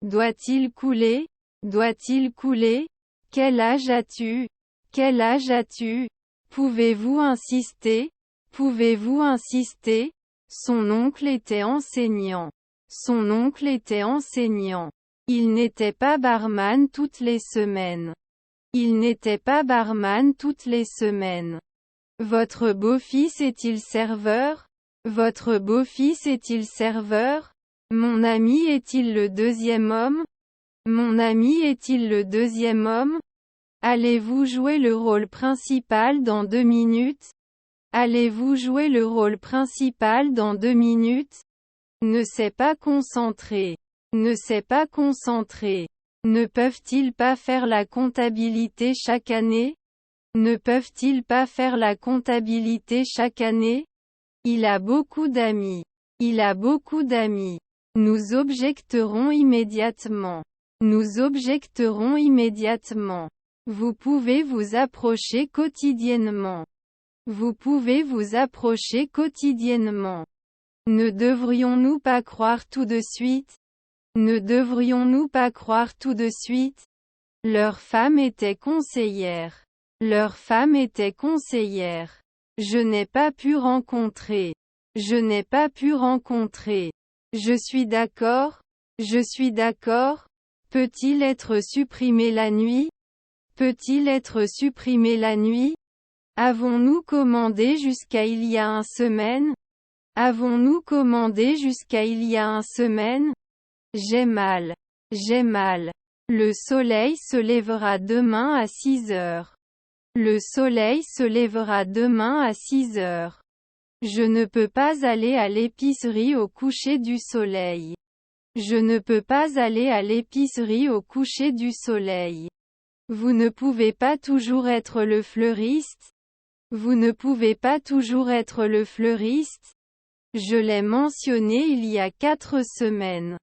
Doit-il couler? Doit-il couler? Quel âge as-tu? Quel âge as-tu? Pouvez-vous insister? Pouvez-vous insister? Son oncle était enseignant. Son oncle était enseignant. Il n'était pas barman toutes les semaines. Il n'était pas barman toutes les semaines. Votre beau-fils est-il serveur? Votre beau-fils est-il serveur? Mon ami est-il le deuxième homme? Mon ami est-il le deuxième homme? Allez-vous jouer le rôle principal dans 2 minutes? Allez-vous jouer le rôle principal dans 2 minutes? Ne s'est pas concentré. Ne s'est pas concentré. Ne peuvent-ils pas faire la comptabilité chaque année? Ne peuvent-ils pas faire la comptabilité chaque année? Il a beaucoup d'amis. Il a beaucoup d'amis. Nous objecterons immédiatement. Nous objecterons immédiatement. Vous pouvez vous approcher quotidiennement. Vous pouvez vous approcher quotidiennement. Ne devrions-nous pas croire tout de suite? Ne devrions-nous pas croire tout de suite? Leur femme était conseillère. Leur femme était conseillère. Je n'ai pas pu rencontrer. Je n'ai pas pu rencontrer. Je suis d'accord. Je suis d'accord. Peut-il être supprimé la nuit? Peut-il être supprimé la nuit? Avons-nous commandé jusqu'à il y a 1 semaine? Avons-nous commandé jusqu'à il y a 1 semaine? J'ai mal. J'ai mal. Le soleil se lèvera demain à 6 heures. Le soleil se lèvera demain à 6 heures. Je ne peux pas aller à l'épicerie au coucher du soleil. Je ne peux pas aller à l'épicerie au coucher du soleil. Vous ne pouvez pas toujours être le fleuriste. Vous ne pouvez pas toujours être le fleuriste. Je l'ai mentionné il y a 4 semaines.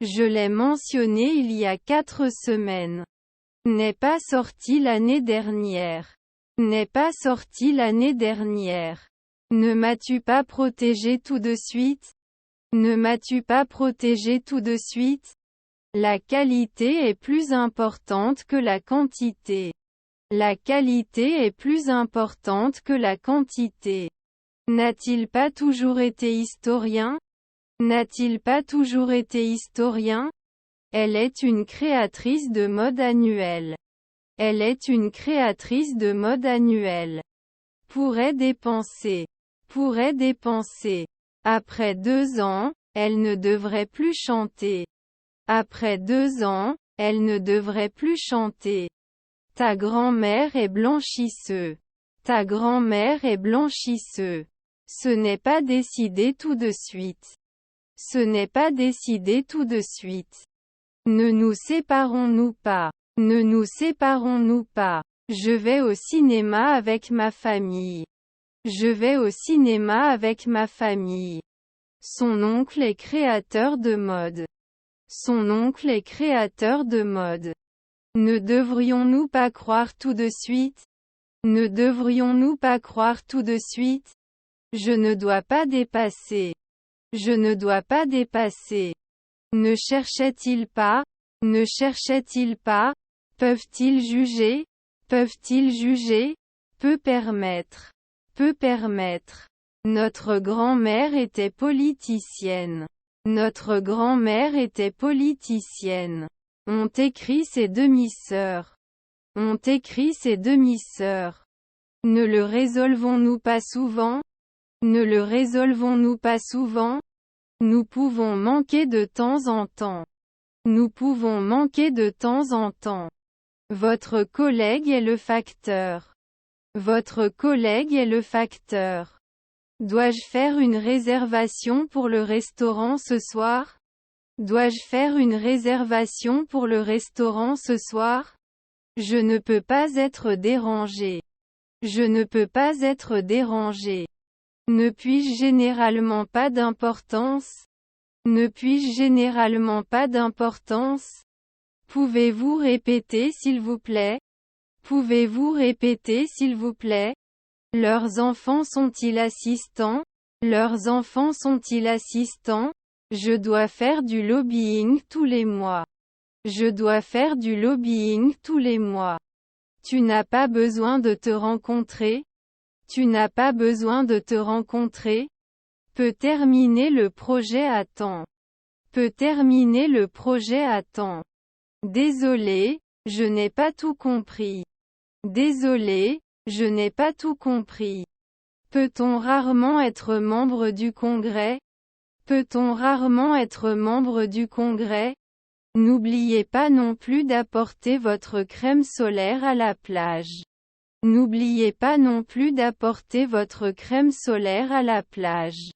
Je l'ai mentionné il y a 4 semaines. N'est pas sorti l'année dernière. N'est pas sorti l'année dernière. Ne m'as-tu pas protégé tout de suite? Ne m'as-tu pas protégé tout de suite? La qualité est plus importante que la quantité. La qualité est plus importante que la quantité. N'a-t-il pas toujours été historien? N'a-t-il pas toujours été historien? Elle est une créatrice de mode annuelle. Elle est une créatrice de mode annuelle. Pourrait dépenser. Pourrait dépenser. Après 2 ans, elle ne devrait plus chanter. Après 2 ans, elle ne devrait plus chanter. Ta grand-mère est blanchisseuse. Ta grand-mère est blanchisseuse. Ce n'est pas décidé tout de suite. Ce n'est pas décidé tout de suite. Ne nous séparons-nous pas. Ne nous séparons-nous pas. Je vais au cinéma avec ma famille. Je vais au cinéma avec ma famille. Son oncle est créateur de mode. Son oncle est créateur de mode. Ne devrions-nous pas croire tout de suite? Ne devrions-nous pas croire tout de suite? Je ne dois pas dépasser. Je ne dois pas dépasser. Ne cherchait-il pas? Ne cherchait-il pas? Peuvent-ils juger? Peuvent-ils juger? Peut permettre. Peut permettre. Notre grand-mère était politicienne. Notre grand-mère était politicienne. Ont écrit ses demi-sœurs. Ont écrit ses demi-sœurs. Ne le résolvons-nous pas souvent? Ne le résolvons-nous pas souvent? Nous pouvons manquer de temps en temps. Nous pouvons manquer de temps en temps. Votre collègue est le facteur. Votre collègue est le facteur. Dois-je faire une réservation pour le restaurant ce soir? Dois-je faire une réservation pour le restaurant ce soir? Je ne peux pas être dérangé. Je ne peux pas être dérangé. Ne puis-je généralement pas d'importance? Ne puis-je généralement pas d'importance? Pouvez-vous répéter s'il vous plaît? Pouvez-vous répéter s'il vous plaît? Leurs enfants sont-ils assistants? Leurs enfants sont-ils assistants? Je dois faire du lobbying tous les mois. Je dois faire du lobbying tous les mois. Tu n'as pas besoin de te rencontrer. Tu n'as pas besoin de te rencontrer. Peut terminer le projet à temps. Peut terminer le projet à temps. Désolé, je n'ai pas tout compris. Désolé, je n'ai pas tout compris. Peut-on rarement être membre du Congrès? Peut-on rarement être membre du Congrès? N'oubliez pas non plus d'apporter votre crème solaire à la plage. N'oubliez pas non plus d'apporter votre crème solaire à la plage.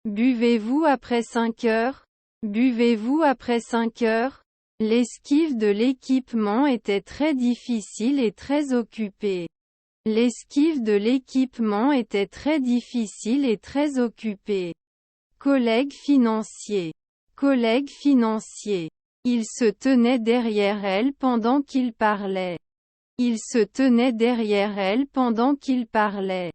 Buvez-vous après 5 heures? Buvez-vous après 5 heures? L'esquive de l'équipement était très difficile et très occupée. L'esquive de l'équipement était très difficile et très occupée. Collègue financier. Collègue financier. Il se tenait derrière elle pendant qu'il parlait. Il se tenait derrière elle pendant qu'il parlait.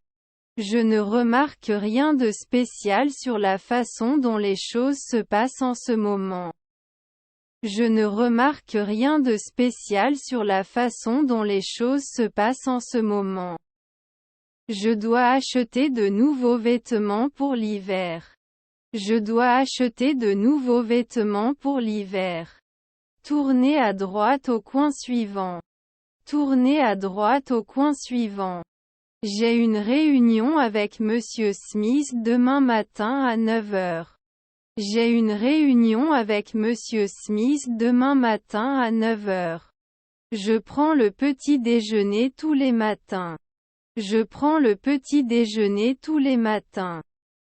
Je ne remarque rien de spécial sur la façon dont les choses se passent en ce moment. Je ne remarque rien de spécial sur la façon dont les choses se passent en ce moment. Je dois acheter de nouveaux vêtements pour l'hiver. Je dois acheter de nouveaux vêtements pour l'hiver. Tournez à droite au coin suivant. Tournez à droite au coin suivant. J'ai une réunion avec Monsieur Smith demain matin à 9 heures. J'ai une réunion avec Monsieur Smith demain matin à 9 heures. Je prends le petit déjeuner tous les matins. Je prends le petit déjeuner tous les matins.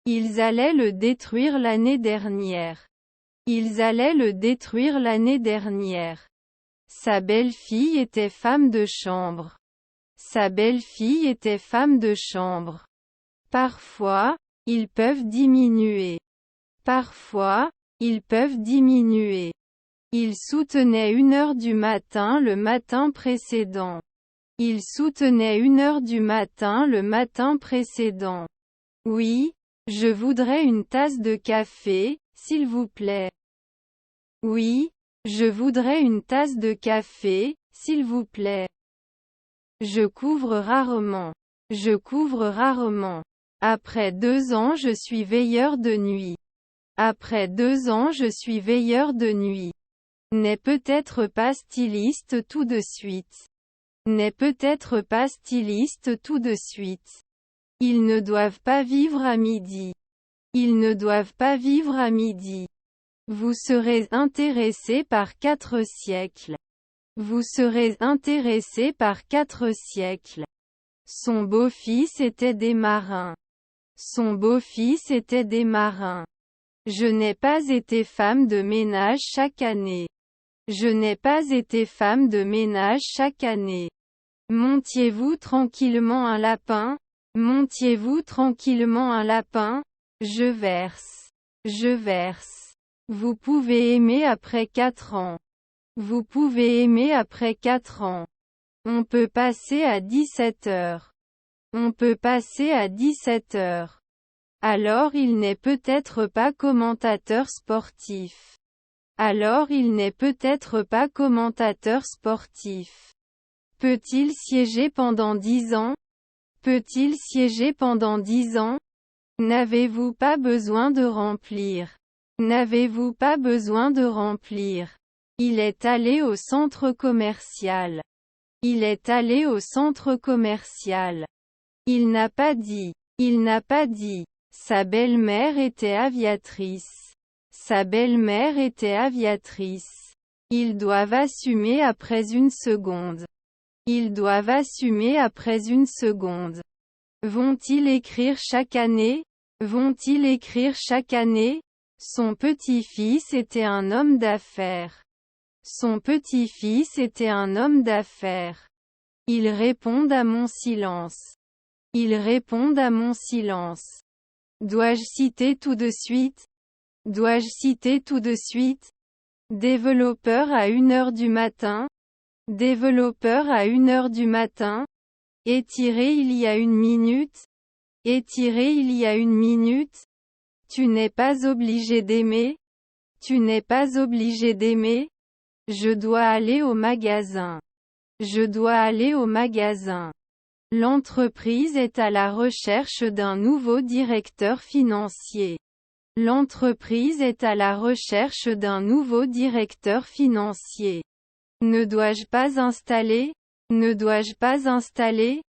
Ils allaient le détruire l'année dernière. Ils allaient le détruire l'année dernière. Sa belle-fille était femme de chambre. Sa belle-fille était femme de chambre. Parfois, ils peuvent diminuer. Parfois, ils peuvent diminuer. Il soutenait 1 heure du matin le matin précédent. Il soutenait 1 heure du matin le matin précédent. Oui, je voudrais une tasse de café, s'il vous plaît. Oui, je voudrais une tasse de café, s'il vous plaît. Je couvre rarement. Je couvre rarement. Après 2 ans je suis veilleur de nuit. Après 2 ans je suis veilleur de nuit. N'est peut-être pas styliste tout de suite. N'est peut-être pas styliste tout de suite. Ils ne doivent pas vivre à midi. Ils ne doivent pas vivre à midi. Vous serez intéressé par 4 siècles. Vous serez intéressé par 4 siècles. Son beau-fils était des marins. Son beau-fils était des marins. Je n'ai pas été femme de ménage chaque année. Je n'ai pas été femme de ménage chaque année. Montiez-vous tranquillement un lapin? Montiez-vous tranquillement un lapin? Je verse. Je verse. Vous pouvez aimer après 4 ans. Vous pouvez aimer après 4 ans. On peut passer à 17 heures. On peut passer à 17 heures. Alors il n'est peut-être pas commentateur sportif. Alors il n'est peut-être pas commentateur sportif. Peut-il siéger pendant 10 ans? Peut-il siéger pendant 10 ans? N'avez-vous pas besoin de remplir? N'avez-vous pas besoin de remplir? Il est allé au centre commercial. Il est allé au centre commercial. Il n'a pas dit. Il n'a pas dit. Sa belle-mère était aviatrice. Sa belle-mère était aviatrice. Ils doivent assumer après 1 seconde. Ils doivent assumer après 1 seconde. Vont-ils écrire chaque année? Vont-ils écrire chaque année? Son petit-fils était un homme d'affaires. Son petit-fils était un homme d'affaires. Ils répondent à mon silence. Ils répondent à mon silence. Dois-je citer tout de suite? Dois-je citer tout de suite? Développeur à 1 heure du matin. Développeur à 1 heure du matin. Étiré il y a 1 minute. Étiré il y a 1 minute. Tu n'es pas obligé d'aimer. Tu n'es pas obligé d'aimer. Je dois aller au magasin. Je dois aller au magasin. L'entreprise est à la recherche d'un nouveau directeur financier. L'entreprise est à la recherche d'un nouveau directeur financier. Ne dois-je pas installer? Ne dois-je pas installer?